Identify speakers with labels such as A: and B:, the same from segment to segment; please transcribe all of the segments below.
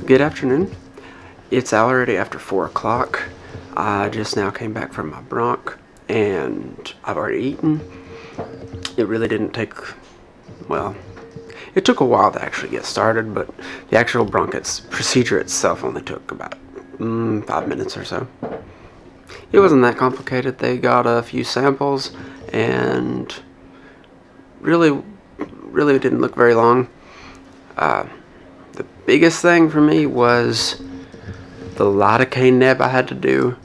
A: Good afternoon. It's already after 4 o'clock. I just now came back from my bronch and I've already eaten. It really didn't take, well, it took a while to actually get started, but the actual bronch procedure itself only took about 5 minutes or so. It wasn't that complicated. They got a few samples and really didn't look very long. The biggest thing for me was the lidocaine neb I had to do,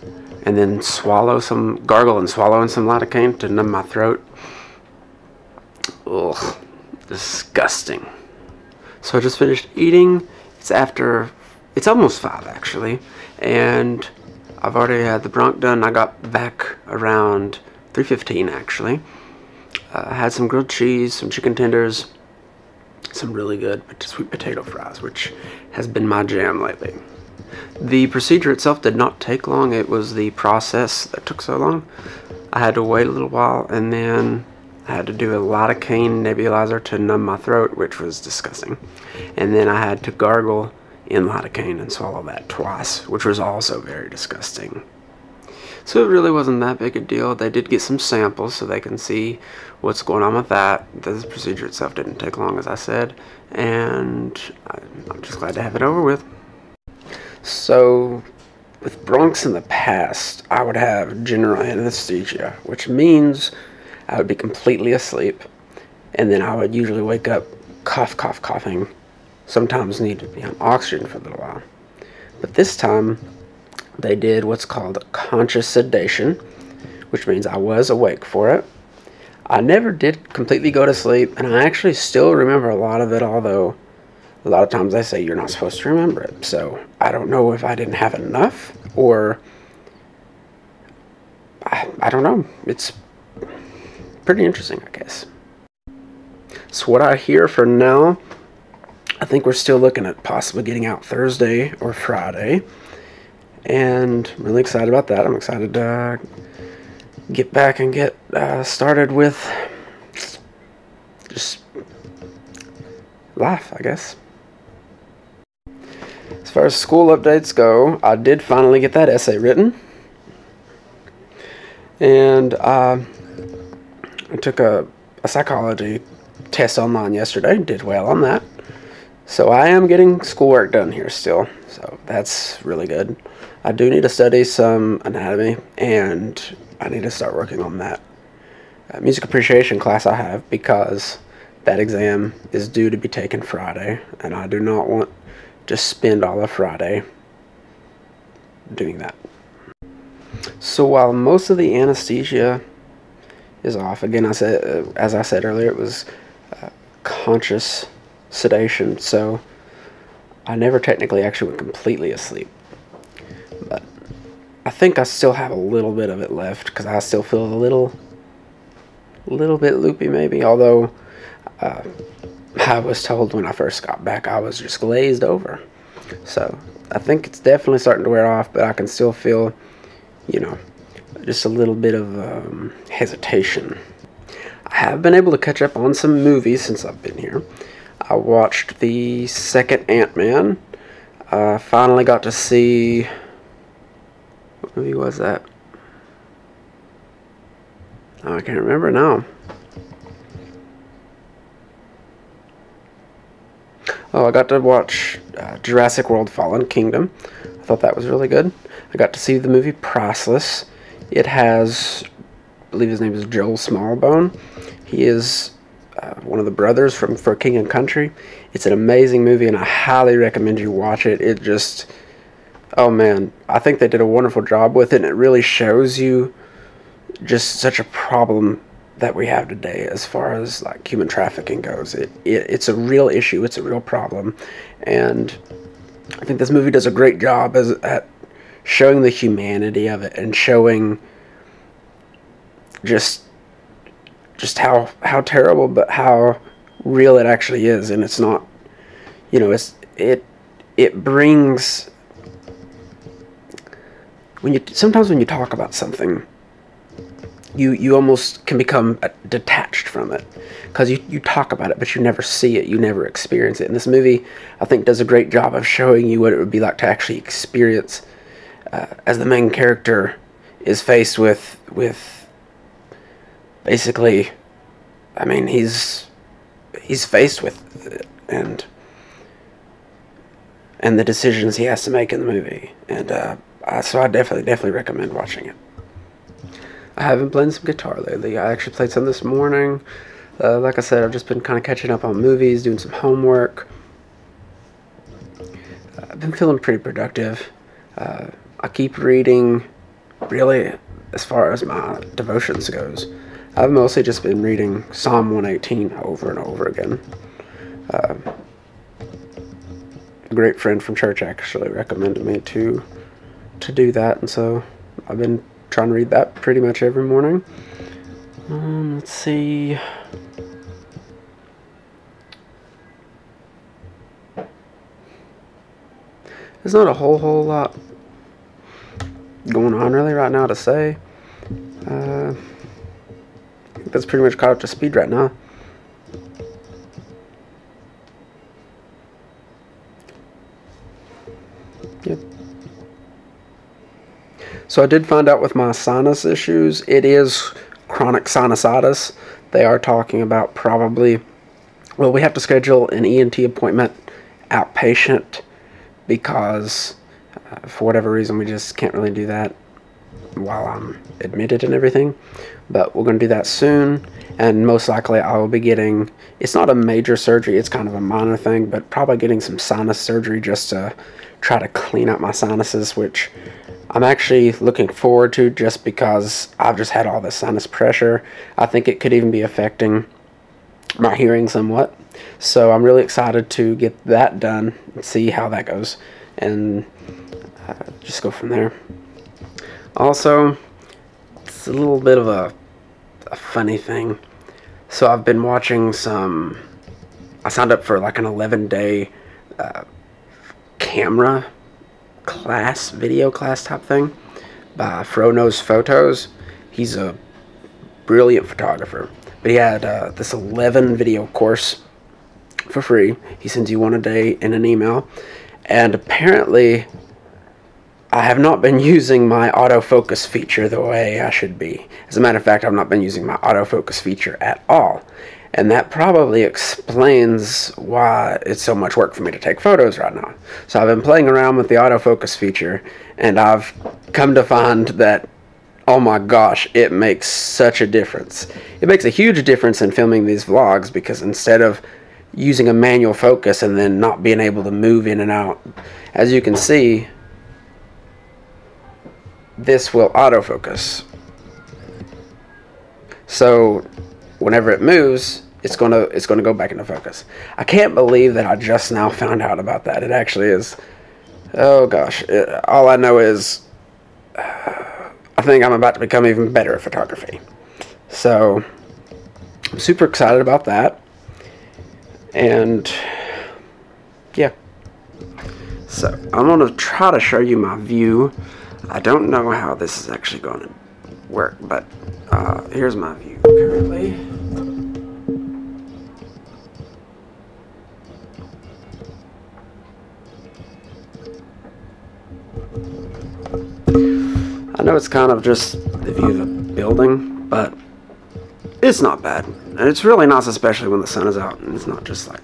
A: and then gargle and swallow in some lidocaine to numb my throat. Ugh, disgusting. So I just finished eating. It's almost 5 actually, and I've already had the bronch done. I got back around 3:15 actually. I had some grilled cheese, some chicken tenders, some really good sweet potato fries, which has been my jam lately. The procedure itself did not take long. It was the process that took so long. I had to wait a little while, and then I had to do a lidocaine nebulizer to numb my throat, which was disgusting. And then I had to gargle in lidocaine and swallow that twice, which was also very disgusting. So it really wasn't that big a deal. They did get some samples so they can see what's going on with that. The procedure itself didn't take long, as I said, and I'm just glad to have it over with. So, with bronchs in the past, I would have general anesthesia, which means I would be completely asleep, and then I would usually wake up coughing, sometimes need to be on oxygen for a little while. But this time, they did what's called conscious sedation, which means I was awake for it. I never did completely go to sleep, and I actually still remember a lot of it, although a lot of times they say you're not supposed to remember it. So I don't know if I didn't have enough, or I don't know. It's pretty interesting, I guess. So what I hear for now, I think we're still looking at possibly getting out Thursday or Friday. And I'm really excited about that. I'm excited to get back and get started with just life, I guess. As far as school updates go, I did finally get that essay written. And I took a psychology test online yesterday, did well on that. So I am getting schoolwork done here still, so that's really good. I do need to study some anatomy, and I need to start working on that music appreciation class I have, because that exam is due to be taken Friday, and I do not want to spend all of Friday doing that. So while most of the anesthesia is off, again, as I said earlier, it was conscious sedation, so I never technically actually went completely asleep. But I think I still have a little bit of it left, because I still feel a little bit loopy maybe, although I was told when I first got back I was just glazed over. So I think it's definitely starting to wear off, but I can still feel, just a little bit of hesitation. I have been able to catch up on some movies since I've been here. I watched the second Ant-Man. Finally got to see, what movie was that? Oh, I can't remember now. Oh, I got to watch Jurassic World Fallen Kingdom. I thought that was really good. I got to see the movie Priceless. It has, I believe his name is Joel Smallbone. He is one of the brothers from For King and Country. It's an amazing movie, and I highly recommend you watch it. It just, oh man, I think they did a wonderful job with it, and it really shows you just such a problem that we have today as far as like human trafficking goes. It's a real issue. It's a real problem, and I think this movie does a great job at showing the humanity of it, and showing just how terrible, but how real it actually is. And it's not, it brings, sometimes when you talk about something, you almost can become detached from it, because you talk about it, but you never see it, you never experience it. And this movie, I think, does a great job of showing you what it would be like to actually experience, as the main character is faced with basically, I mean, he's faced with it, and the decisions he has to make in the movie. And so I definitely recommend watching it. I have been playing some guitar lately. I actually played some this morning. Like I said, I've just been kind of catching up on movies, doing some homework. I've been feeling pretty productive. I keep reading, really, as far as my devotions goes. I've mostly just been reading Psalm 118 over and over again. A great friend from church actually recommended me to do that, and so I've been trying to read that pretty much every morning. Let's see. There's not a whole lot going on really right now to say. I think that's pretty much caught up to speed right now. Yep. So I did find out with my sinus issues, it is chronic sinusitis. They are talking about probably, well, we have to schedule an ENT appointment outpatient, because for whatever reason we just can't really do that while I'm admitted and everything. But we're going to do that soon, and most likely I will be getting, it's not a major surgery, it's kind of a minor thing, but probably getting some sinus surgery just to try to clean out my sinuses, which I'm actually looking forward to, just because I've just had all this sinus pressure. I think it could even be affecting my hearing somewhat. So I'm really excited to get that done and see how that goes, and just go from there. Also, it's a little bit of a funny thing. So I've been watching some, I signed up for like an 11-day camera class, video class type thing by Fro Knows Photos. He's a brilliant photographer, but he had this 11 video course for free. He sends you one a day in an email, and apparently I have not been using my autofocus feature the way I should be. As a matter of fact, I've not been using my autofocus feature at all. And that probably explains why it's so much work for me to take photos right now. So I've been playing around with the autofocus feature, and I've come to find that, oh my gosh, it makes such a difference. It makes a huge difference in filming these vlogs, because instead of using a manual focus and then not being able to move in and out, as you can see, this will autofocus. So whenever it moves, it's gonna go back into focus. I can't believe that I just now found out about that. It actually is, oh gosh, all I know is I think I'm about to become even better at photography. So I'm super excited about that. And yeah, so I'm gonna try to show you my view. I don't know how this is actually going to work, but here's my view currently. I know it's kind of just the view of a building, but it's not bad. And it's really nice, especially when the sun is out and it's not just like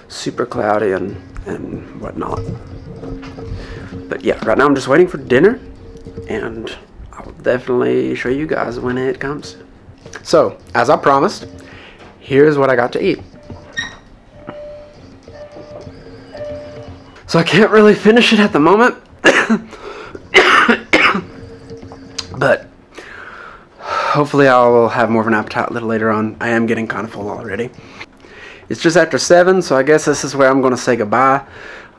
A: super cloudy and whatnot. But yeah, right now I'm just waiting for dinner, and I'll definitely show you guys when it comes. So, as I promised, here's what I got to eat. So I can't really finish it at the moment, but hopefully I'll have more of an appetite a little later on. I am getting kind of full already. It's just after 7, so I guess this is where I'm going to say goodbye.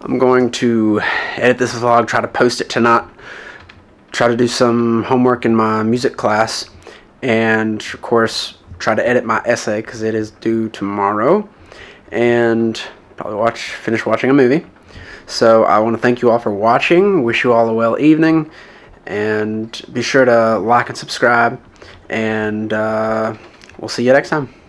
A: I'm going to edit this vlog, try to post it tonight, try to do some homework in my music class, and of course try to edit my essay because it is due tomorrow, and probably finish watching a movie. So I want to thank you all for watching, wish you all a well evening, and be sure to like and subscribe, and we'll see you next time.